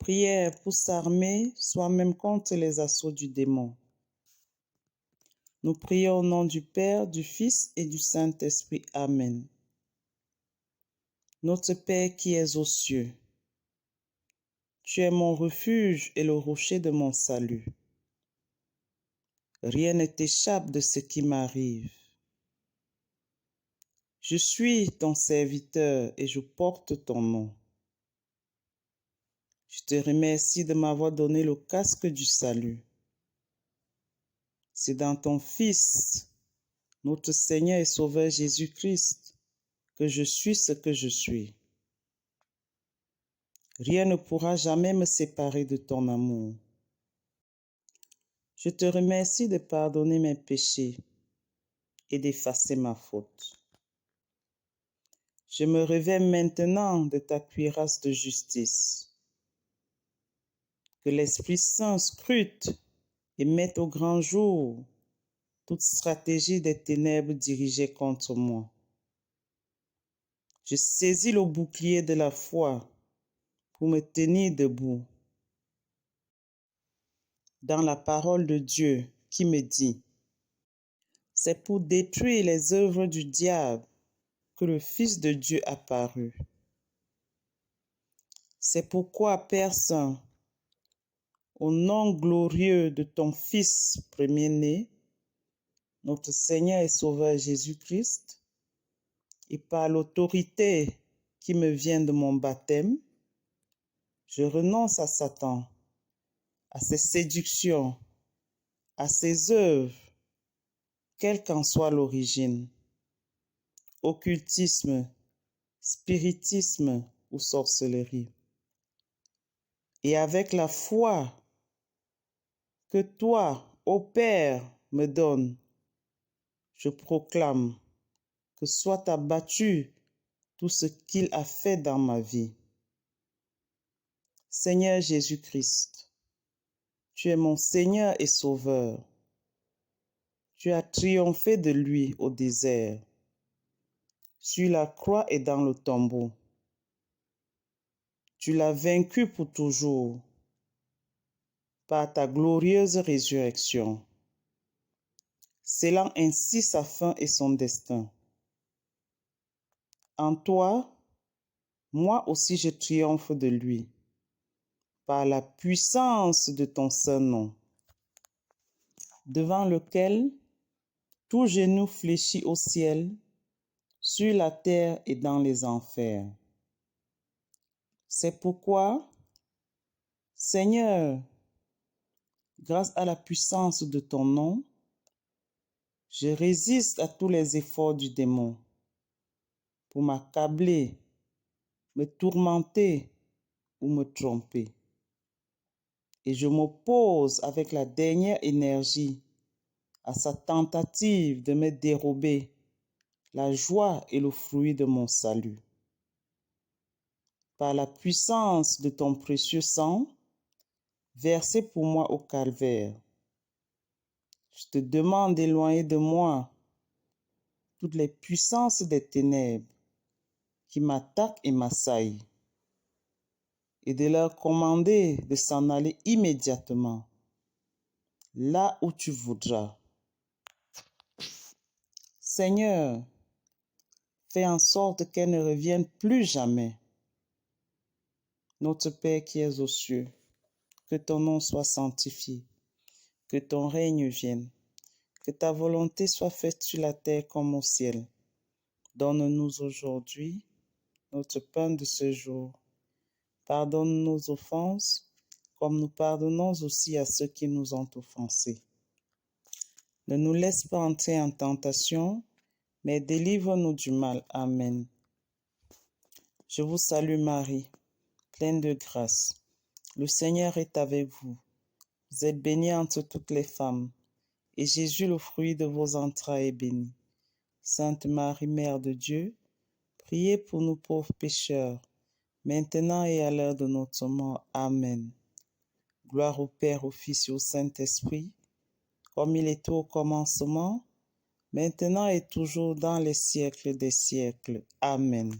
Prière pour s'armer soi-même contre les assauts du démon. Nous prions au nom du Père, du Fils et du Saint-Esprit. Amen. Notre Père qui es aux cieux, tu es mon refuge et le rocher de mon salut. Rien ne t'échappe de ce qui m'arrive. Je suis ton serviteur et je porte ton nom. Je te remercie de m'avoir donné le casque du salut. C'est dans ton Fils, notre Seigneur et Sauveur Jésus-Christ, que je suis ce que je suis. Rien ne pourra jamais me séparer de ton amour. Je te remercie de pardonner mes péchés et d'effacer ma faute. Je me revêts maintenant de ta cuirasse de justice. Que l'Esprit Saint scrute et mette au grand jour toute stratégie des ténèbres dirigée contre moi. Je saisis le bouclier de la foi pour me tenir debout. Dans la parole de Dieu qui me dit, c'est pour détruire les œuvres du diable que le Fils de Dieu apparut. C'est pourquoi, Père Saint, au nom glorieux de ton Fils premier-né, notre Seigneur et Sauveur Jésus-Christ, et par l'autorité qui me vient de mon baptême, je renonce à Satan, à ses séductions, à ses œuvres, quelle qu'en soit l'origine, occultisme, spiritisme ou sorcellerie. Et avec la foi que toi, ô Père, me donnes, je proclame que soit abattu tout ce qu'il a fait dans ma vie. Seigneur Jésus-Christ, tu es mon Seigneur et Sauveur. Tu as triomphé de lui au désert, sur la croix et dans le tombeau. Tu l'as vaincu pour toujours par ta glorieuse résurrection, scellant ainsi sa fin et son destin. En toi, moi aussi je triomphe de lui, par la puissance de ton saint nom, devant lequel tout genou fléchit au ciel, sur la terre et dans les enfers. C'est pourquoi, Seigneur, grâce à la puissance de ton nom, je résiste à tous les efforts du démon pour m'accabler, me tourmenter ou me tromper. Et je m'oppose avec la dernière énergie à sa tentative de me dérober la joie et le fruit de mon salut. Par la puissance de ton précieux sang, versé pour moi au calvaire, je te demande d'éloigner de moi toutes les puissances des ténèbres qui m'attaquent et m'assaillent, et de leur commander de s'en aller immédiatement, là où tu voudras. Seigneur, fais en sorte qu'elles ne reviennent plus jamais. Notre Père qui es aux cieux, que ton nom soit sanctifié, que ton règne vienne, que ta volonté soit faite sur la terre comme au ciel. Donne-nous aujourd'hui notre pain de ce jour. Pardonne nos offenses, comme nous pardonnons aussi à ceux qui nous ont offensés. Ne nous laisse pas entrer en tentation, mais délivre-nous du mal. Amen. Je vous salue Marie, pleine de grâce. Le Seigneur est avec vous. Vous êtes bénie entre toutes les femmes, et Jésus, le fruit de vos entrailles, est béni. Sainte Marie, Mère de Dieu, priez pour nous pauvres pécheurs, maintenant et à l'heure de notre mort. Amen. Gloire au Père, au Fils et au Saint-Esprit, comme il était au commencement, maintenant et toujours dans les siècles des siècles. Amen.